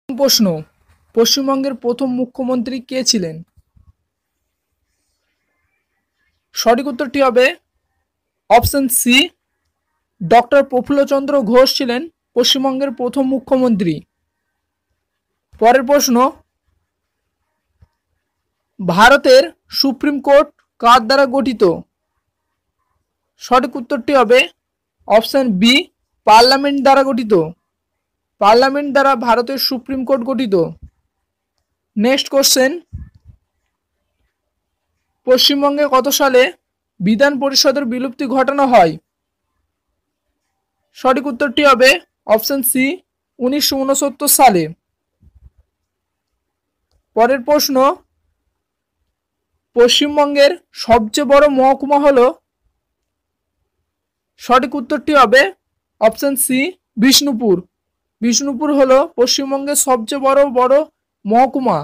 প্রশ্ন, পশ্চিমবঙ্গের প্রথম মুখ্যমন্ত্রী কে ছিলেন? সঠিক উত্তরটি হবে option C, doctor Prafulla Chandra Ghosh ছিলেন পশ্চিমবঙ্গের প্রথম মুখ্যমন্ত্রী। পরের প্রশ্ন, ভারতের সুপ্রিম কোর্ট কার দ্বারা গঠিত? সঠিক উত্তরটি হবে অপশন বি, পার্লামেন্ট দ্বারা গঠিত। পার্লামেন্ট দ্বারা ভারতের সুপ্রিম কোর্ট গঠিত। নেক্সট কোশ্চেন, পশ্চিমবঙ্গে কত সালে বিধান পরিষদের বিলুপ্তি ঘটানো হয়? সঠিক উত্তরটি হবে অপশন সি, 1969 সালে। পরের প্রশ্ন, পশ্চিমবঙ্গের সবচেয়ে বড় মহকুমা হলো? সঠিক উত্তরটি হবে অপশন সি, বিষ্ণুপুর। বিষ্ণুপুর হলো পশ্চিমবঙ্গের সবচেয়ে বড় মহকুমা।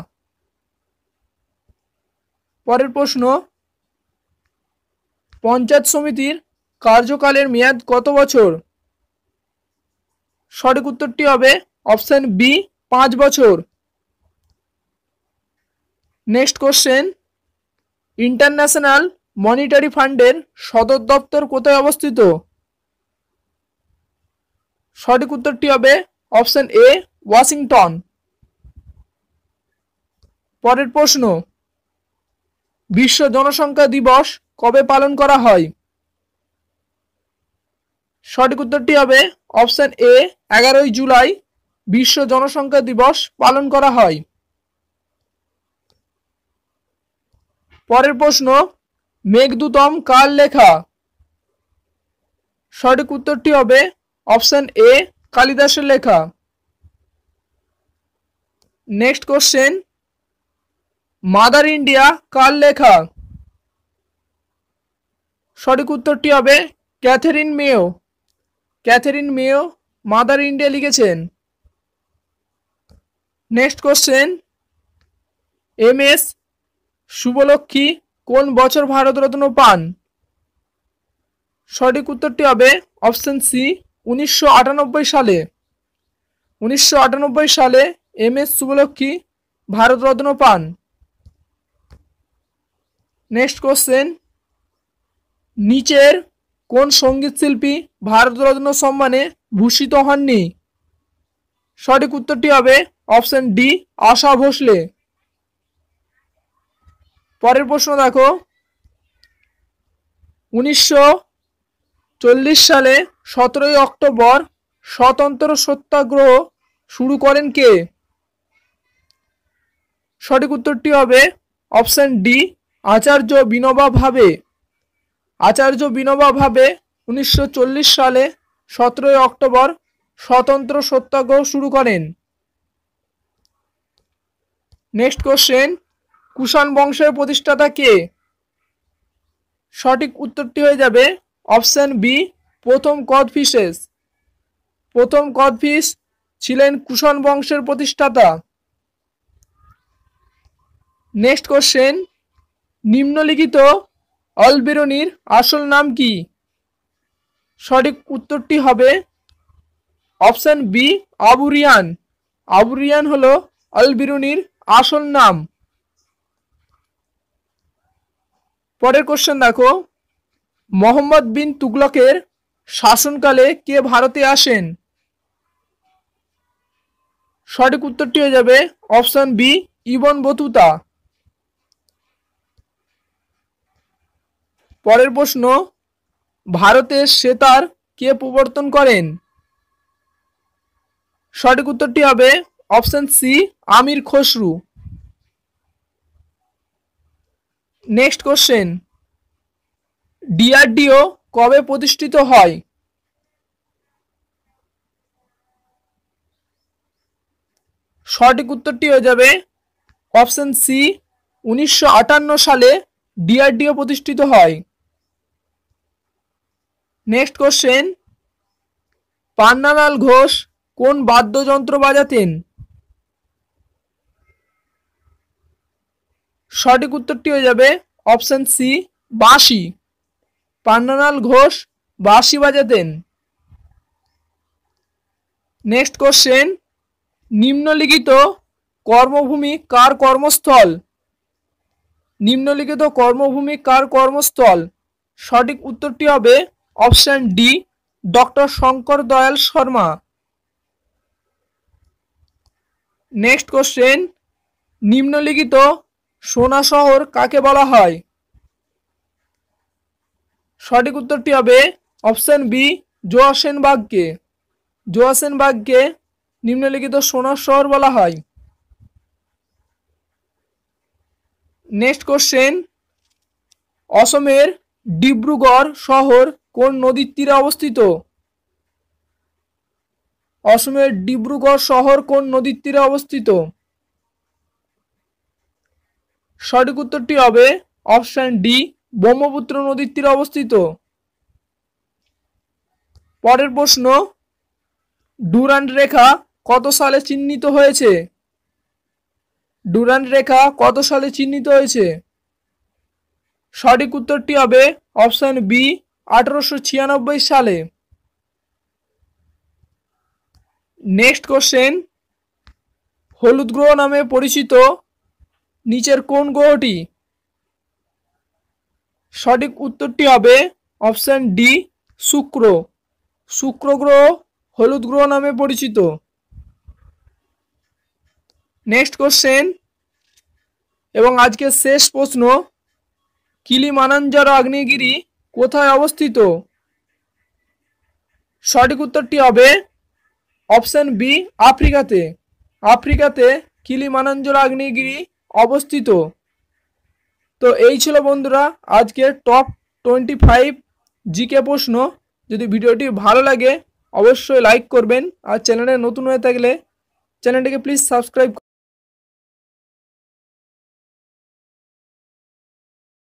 পরের প্রশ্ন, পঞ্চায়েত সমিতির কার্যকালের মেয়াদ কত বছর? সঠিক উত্তরটি হবে অপশন বি, 5 বছর। নেক্সট কোশ্চেন, ইন্টারন্যাশনাল মনিটারি ফান্ডের সদর দপ্তর কোথায় অবস্থিত? সঠিক উত্তরটি হবে অপশন এ, ওয়াশিংটন। পরের প্রশ্ন, বিশ্ব জনসংখ্যা দিবস কবে পালন করা হয়? সঠিক উত্তরটি হবে অপশন এ, 11 জুলাই বিশ্ব জনসংখ্যা দিবস পালন করা হয়। পরের প্রশ্ন, মেঘদূতম কার লেখা? সঠিক উত্তরটি হবে অপশন এ, কালিদাসের লেখা। নেক্সট কোশ্চেন, মাদার ইন্ডিয়া কার লেখা? সঠিক উত্তরটি হবে Catherine Mayo. Catherine Mayo mother India লিখেছেন। Next question, MS. শুভলক্ষ্মী কোন বছর ভারতরত্ন পান? সঠিক উত্তরটি হবে অপশন সি, 1998 সালে। 1998 সালে এম.এস. শুভলক্ষ্মী ভারতরত্ন পান। নেক্সট কোশ্চেন, নিচের কোন সঙ্গীত শিল্পী ভারতরত্ন সম্মানে ভূষিত হননি? সঠিক উত্তরটি হবে অপশন ডি, আশা ভোসলে। পরের প্রশ্ন দেখো, 1940 সালে 17 অক্টোবর স্বতন্ত্র সত্যাগ্রহ শুরু করেন কে? সঠিক উত্তরটি হবে অপশন ডি, আচার্য বিনোবা ভাবে। আচার্য বিনোবা ভাবে 1940 সালে 17 অক্টোবর স্বতন্ত্র সত্যাগ্রহ শুরু করেন। নেক্সট কোশ্চেন, কুষাণ বংশের প্রতিষ্ঠাতা কে? সঠিক উত্তরটি হয়ে যাবে অপশন বি, প্রথম কদফিসেস। প্রথম কদফিস ছিলেন কুষাণ বংশের প্রতিষ্ঠাতা। নেক্সট কোশ্চেন, নিম্নলিখিত অলবিরুনির আসল নাম কি? সঠিক উত্তরটি হবে অপশন বি, আবু রিয়ান। আবু রিয়ান হলো অলবিরুনির আসল নাম। পরের কোশ্চেন দেখো, মোহাম্মদ বিন তুগলকের শাসনকালে কে ভারতে আসেন? সঠিক উত্তরটি হয়ে যাবে অপশন বি, ইবন বতুতা। পরের প্রশ্ন, ভারতের সেতার কে প্রবর্তন করেন? সঠিক উত্তরটি হবে অপশন সি, আমির খসরু। নেক্সট কোশ্চেন, ডিআরডিও কবে প্রতিষ্ঠিত হয়? সঠিক উত্তরটি হয়ে যাবে অপশন সি, 1958 সালে ডিআরডিও প্রতিষ্ঠিত হয়। নেক্সট কোশ্চেন, পান্নালাল ঘোষ কোন বাদ্যযন্ত্র বাজাতেন? সঠিক উত্তরটি হয়ে যাবে অপশন সি, বাঁশি। পান্নালাল ঘোষ বাঁশি বাজাতেন। নেক্সট কোশ্চেন, নিম্নলিখিত কর্মভূমি কার কর্মস্থল? নিম্নলিখিত কর্মভূমি কার কর্মস্থল? সঠিক উত্তরটি হবে option D, doctor Shankar Dayal Sharma. Next question, নিম্নলিখিত সোনা শহর কাকে বলা হয়? সঠিক উত্তরটি হবে অপশন বি, জোয়াসেনবাগকে। জোয়াসেনবাগকে নিম্নলিখিত সোনার শহর বলা হয়। নেক্সট কোশ্চেন, অসমের ডিব্রুগড় শহর কোন নদীর তীরে অবস্থিত? অসমের ডিব্রুগড় শহর কোন নদীর তীরে অবস্থিত? সঠিক উত্তরটি হবে অপশন ডি, ব্রহ্মপুত্র নদীর তীরে অবস্থিত। পরের প্রশ্ন, ডুরান্ড রেখা কত সালে চিহ্নিত হয়েছে? ডুরান্ড রেখা কত সালে চিহ্নিত হয়েছে? সঠিক উত্তরটি হবে অপশন বি, 1896 সালে। নেক্সট কোশ্চেন, হলুদ গ্রহ নামে পরিচিত নিচের কোন গ্রহটি? সঠিক উত্তরটি হবে অপশন ডি, শুক্র। শুক্র গ্রহ হলুদ গ্রহ নামে পরিচিত। নেক্সট কোশ্চেন এবং আজকের শেষ প্রশ্ন, কিলিমানজারো আগ্নেয়গিরি কোথায় অবস্থিত? সঠিক উত্তরটি হবে অপশন বি, আফ্রিকাতে। আফ্রিকাতে কিলিমানজারো আগ্নেয়গিরি অবস্থিত। তো এই ছিল বন্ধুরা আজকের টপ 25 জিকে প্রশ্ন। যদি ভিডিওটি ভালো লাগে অবশ্যই লাইক করবেন, আর চ্যানেলে নতুন হয়ে থাকলে চ্যানেলটিকে প্লিজ সাবস্ক্রাইব